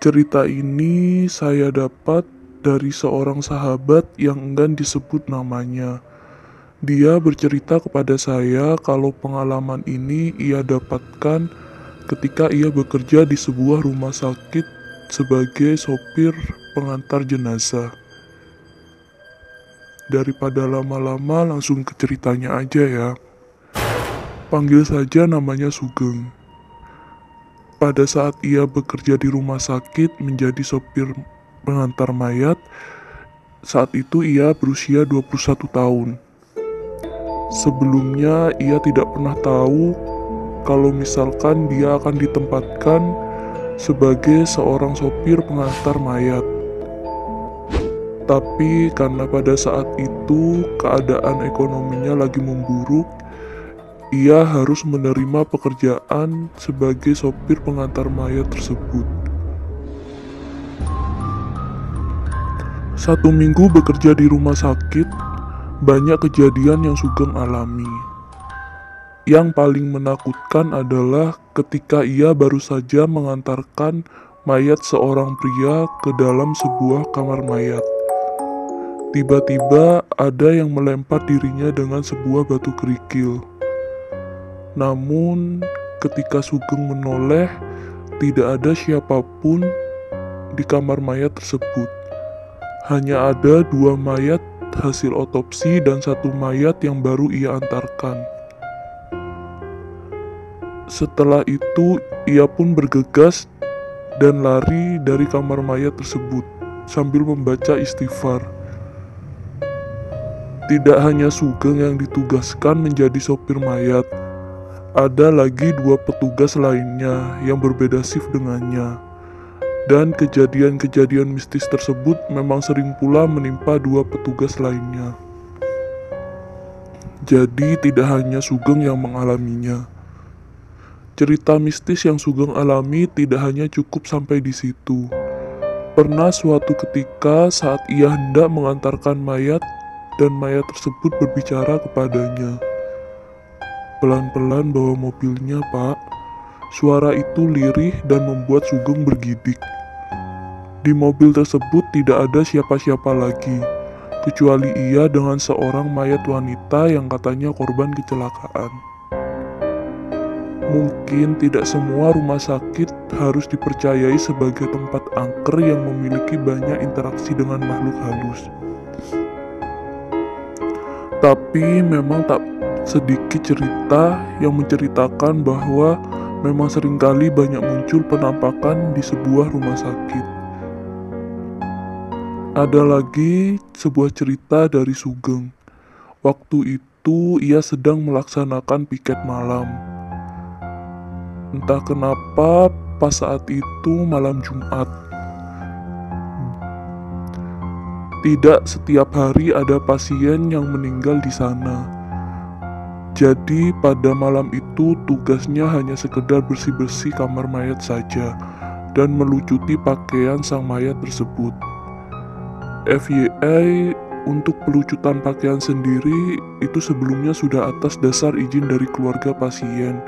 Cerita ini saya dapat dari seorang sahabat yang enggan disebut namanya. Dia bercerita kepada saya kalau pengalaman ini ia dapatkan ketika ia bekerja di sebuah rumah sakit sebagai sopir pengantar jenazah. Daripada lama-lama langsung ke ceritanya aja ya. Panggil saja namanya Sugeng. Pada saat ia bekerja di rumah sakit menjadi sopir pengantar mayat, saat itu ia berusia 21 tahun. Sebelumnya ia tidak pernah tahu kalau misalkan dia akan ditempatkan sebagai seorang sopir pengantar mayat. Tapi karena pada saat itu keadaan ekonominya lagi memburuk, ia harus menerima pekerjaan sebagai sopir pengantar mayat tersebut. 1 minggu bekerja di rumah sakit, banyak kejadian yang Sugeng alami. Yang paling menakutkan adalah ketika ia baru saja mengantarkan mayat seorang pria ke dalam sebuah kamar mayat. Tiba-tiba ada yang melempar dirinya dengan sebuah batu kerikil. Namun, ketika Sugeng menoleh, tidak ada siapapun di kamar mayat tersebut. Hanya ada 2 mayat hasil otopsi dan 1 mayat yang baru ia antarkan. Setelah itu, ia pun bergegas dan lari dari kamar mayat tersebut sambil membaca istighfar. Tidak hanya Sugeng yang ditugaskan menjadi sopir mayat, ada lagi 2 petugas lainnya yang berbeda shift dengannya. Dan kejadian-kejadian mistis tersebut memang sering pula menimpa 2 petugas lainnya. Jadi tidak hanya Sugeng yang mengalaminya. Cerita mistis yang Sugeng alami tidak hanya cukup sampai di situ. Pernah suatu ketika saat ia hendak mengantarkan mayat dan mayat tersebut berbicara kepadanya. Pelan-pelan bawa mobilnya, Pak. Suara itu lirih dan membuat Sugeng bergidik. Di mobil tersebut tidak ada siapa-siapa lagi, kecuali ia dengan seorang mayat wanita yang katanya korban kecelakaan. Mungkin tidak semua rumah sakit harus dipercayai sebagai tempat angker yang memiliki banyak interaksi dengan makhluk halus. Tapi memang tak sedikit cerita yang menceritakan bahwa memang seringkali banyak muncul penampakan di sebuah rumah sakit. Ada lagi sebuah cerita dari Sugeng. Waktu itu ia sedang melaksanakan piket malam. Entah kenapa pas saat itu malam Jumat. Tidak setiap hari ada pasien yang meninggal di sana. Jadi pada malam itu tugasnya hanya sekedar bersih-bersih kamar mayat saja dan melucuti pakaian sang mayat tersebut. FYI, untuk pelucutan pakaian sendiri itu sebelumnya sudah atas dasar izin dari keluarga pasien.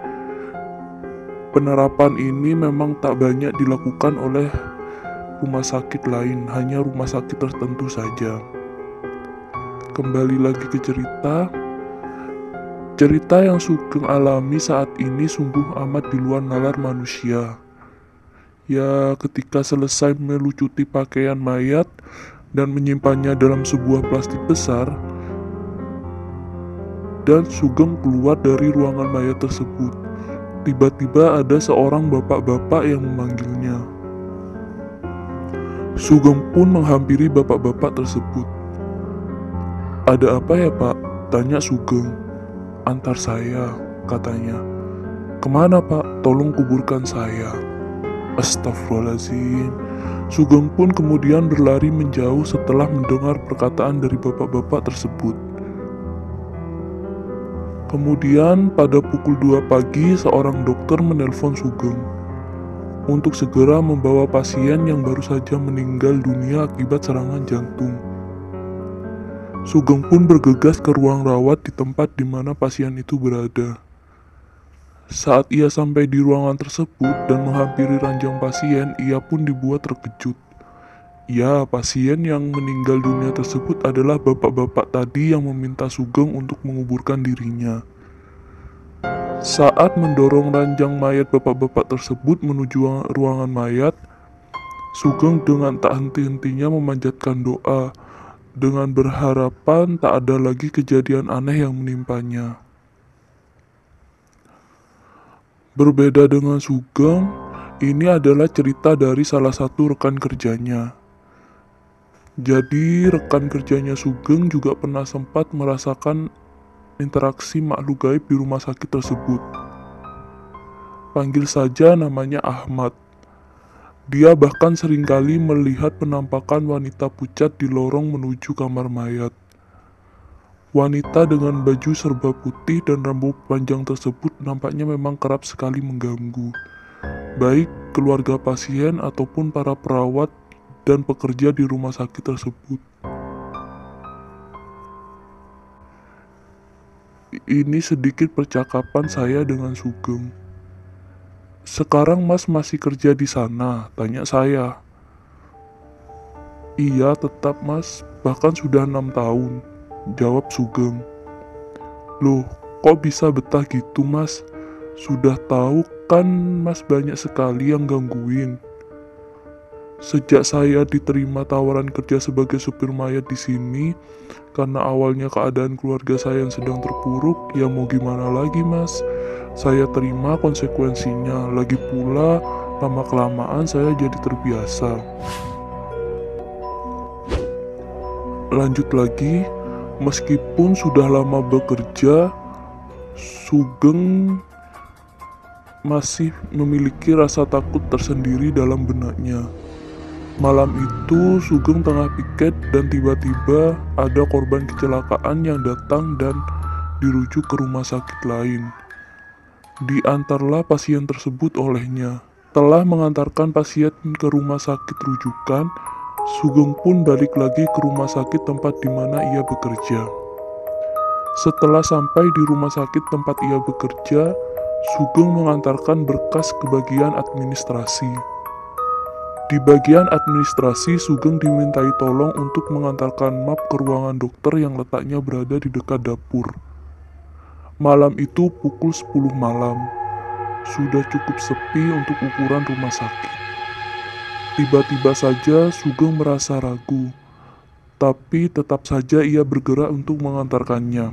Penerapan ini memang tak banyak dilakukan oleh rumah sakit lain, hanya rumah sakit tertentu saja. Kembali lagi ke cerita. Cerita yang Sugeng alami saat ini sungguh amat di luar nalar manusia. Ya, ketika selesai melucuti pakaian mayat dan menyimpannya dalam sebuah plastik besar, dan Sugeng keluar dari ruangan mayat tersebut. Tiba-tiba ada seorang bapak-bapak yang memanggilnya. Sugeng pun menghampiri bapak-bapak tersebut. "Ada apa ya, Pak?" tanya Sugeng. "Antar saya," katanya. "Kemana, Pak? Tolong kuburkan saya." Astagfirullahaladzim. Sugeng pun kemudian berlari menjauh setelah mendengar perkataan dari bapak-bapak tersebut. Kemudian pada pukul 2 pagi seorang dokter menelpon Sugeng untuk segera membawa pasien yang baru saja meninggal dunia akibat serangan jantung. Sugeng pun bergegas ke ruang rawat di tempat di mana pasien itu berada. Saat ia sampai di ruangan tersebut dan menghampiri ranjang pasien, ia pun dibuat terkejut. Ya, pasien yang meninggal dunia tersebut adalah bapak-bapak tadi yang meminta Sugeng untuk menguburkan dirinya. Saat mendorong ranjang mayat bapak-bapak tersebut menuju ruangan mayat, Sugeng dengan tak henti-hentinya memanjatkan doa dengan berharapan tak ada lagi kejadian aneh yang menimpanya. Berbeda dengan Sugeng, ini adalah cerita dari salah satu rekan kerjanya. Jadi rekan kerjanya Sugeng juga pernah sempat merasakan interaksi makhluk gaib di rumah sakit tersebut. Panggil saja namanya Ahmad. Dia bahkan seringkali melihat penampakan wanita pucat di lorong menuju kamar mayat. Wanita dengan baju serba putih dan rambut panjang tersebut nampaknya memang kerap sekali mengganggu, baik keluarga pasien ataupun para perawat dan pekerja di rumah sakit tersebut. Ini sedikit percakapan saya dengan Sugeng. "Sekarang Mas masih kerja di sana?" tanya saya. "Iya tetap Mas, bahkan sudah 6 tahun, jawab Sugeng. "Loh, kok bisa betah gitu Mas? Sudah tahu kan Mas banyak sekali yang gangguin. Sejak saya diterima tawaran kerja sebagai supir mayat di sini, karena awalnya keadaan keluarga saya yang sedang terpuruk, ya mau gimana lagi Mas? Saya terima konsekuensinya, lagi pula lama-kelamaan saya jadi terbiasa." Lanjut lagi, meskipun sudah lama bekerja, Sugeng masih memiliki rasa takut tersendiri dalam benaknya. Malam itu Sugeng tengah piket dan tiba-tiba ada korban kecelakaan yang datang dan dirujuk ke rumah sakit lain. Diantarlah pasien tersebut olehnya. Telah mengantarkan pasien ke rumah sakit rujukan, Sugeng pun balik lagi ke rumah sakit tempat di mana ia bekerja. Setelah sampai di rumah sakit tempat ia bekerja, Sugeng mengantarkan berkas ke bagian administrasi. Di bagian administrasi, Sugeng dimintai tolong untuk mengantarkan map ke ruangan dokter yang letaknya berada di dekat dapur. Malam itu pukul 10 malam. Sudah cukup sepi untuk ukuran rumah sakit. Tiba-tiba saja Sugeng merasa ragu, tapi tetap saja ia bergerak untuk mengantarkannya.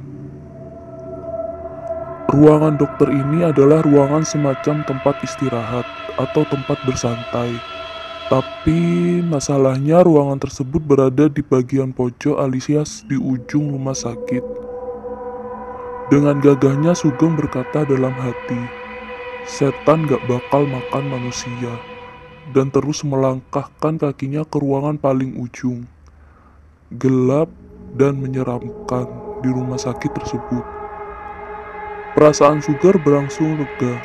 Ruangan dokter ini adalah ruangan semacam tempat istirahat atau tempat bersantai. Tapi masalahnya ruangan tersebut berada di bagian pojok alias di ujung rumah sakit. Dengan gagahnya Sugeng berkata dalam hati, "Setan gak bakal makan manusia." Dan terus melangkahkan kakinya ke ruangan paling ujung. Gelap dan menyeramkan di rumah sakit tersebut. Perasaan Sugeng berangsur lega,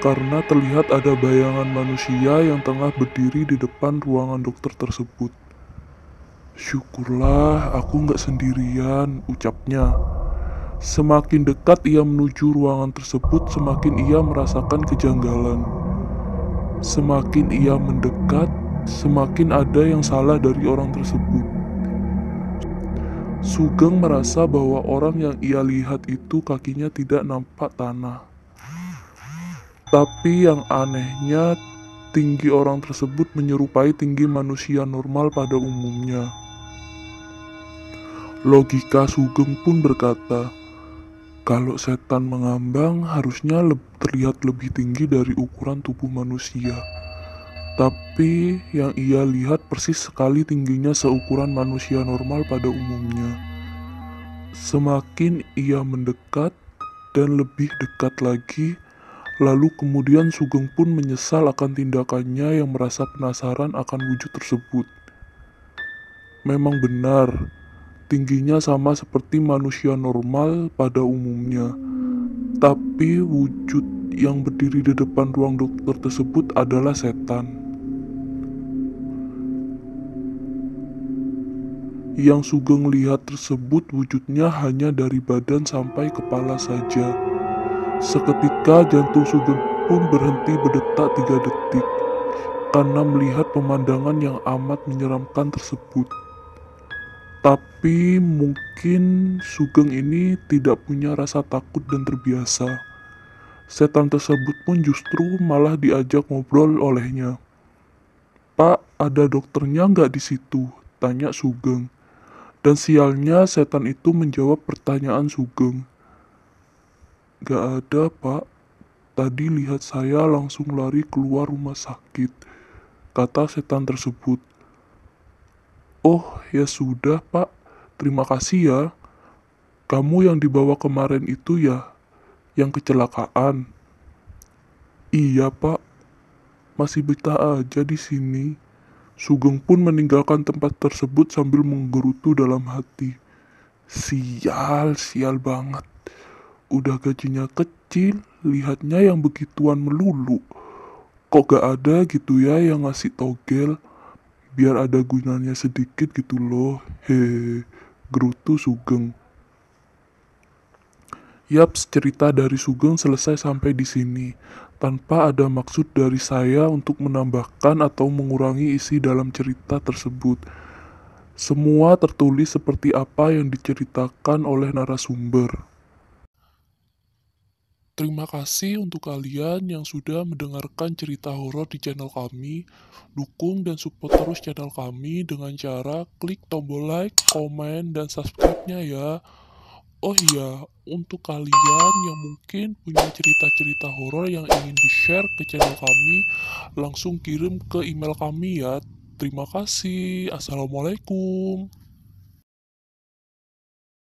karena terlihat ada bayangan manusia yang tengah berdiri di depan ruangan dokter tersebut. "Syukurlah aku nggak sendirian," ucapnya. Semakin dekat ia menuju ruangan tersebut, semakin ia merasakan kejanggalan. Semakin ia mendekat, semakin ada yang salah dari orang tersebut. Sugeng merasa bahwa orang yang ia lihat itu kakinya tidak nampak tanah. Tapi yang anehnya, tinggi orang tersebut menyerupai tinggi manusia normal pada umumnya. Logika Sugeng pun berkata, kalau setan mengambang harusnya terlihat lebih tinggi dari ukuran tubuh manusia. Tapi yang ia lihat persis sekali tingginya seukuran manusia normal pada umumnya. Semakin ia mendekat dan lebih dekat lagi, lalu kemudian Sugeng pun menyesal akan tindakannya yang merasa penasaran akan wujud tersebut. Memang benar, tingginya sama seperti manusia normal pada umumnya. Tapi wujud yang berdiri di depan ruang dokter tersebut adalah setan. Yang Sugeng lihat tersebut wujudnya hanya dari badan sampai kepala saja. Seketika Seketika jantung Sugeng pun berhenti berdetak 3 detik karena melihat pemandangan yang amat menyeramkan tersebut. Tapi mungkin Sugeng ini tidak punya rasa takut dan terbiasa. Setan tersebut pun justru malah diajak ngobrol olehnya. "Pak, ada dokternya nggak di situ?" tanya Sugeng. Dan sialnya setan itu menjawab pertanyaan Sugeng. "Gak ada, Pak. Tadi lihat saya langsung lari keluar rumah sakit," kata setan tersebut. "Oh, ya sudah, Pak. Terima kasih ya. Kamu yang dibawa kemarin itu ya, yang kecelakaan?" "Iya, Pak. Masih betah aja di sini." Sugeng pun meninggalkan tempat tersebut sambil menggerutu dalam hati. Sial, sial banget. Udah gajinya kecil, lihatnya yang begituan melulu. Kok gak ada gitu ya yang ngasih togel, biar ada gunanya sedikit gitu loh. Hehe, gerutu Sugeng. Yaps, cerita dari Sugeng selesai sampai di sini. Tanpa ada maksud dari saya untuk menambahkan atau mengurangi isi dalam cerita tersebut. Semua tertulis seperti apa yang diceritakan oleh narasumber. Terima kasih untuk kalian yang sudah mendengarkan cerita horor di channel kami. Dukung dan support terus channel kami dengan cara klik tombol like, komen, dan subscribe-nya ya. Oh iya, untuk kalian yang mungkin punya cerita-cerita horor yang ingin di-share ke channel kami, langsung kirim ke email kami ya. Terima kasih. Assalamualaikum.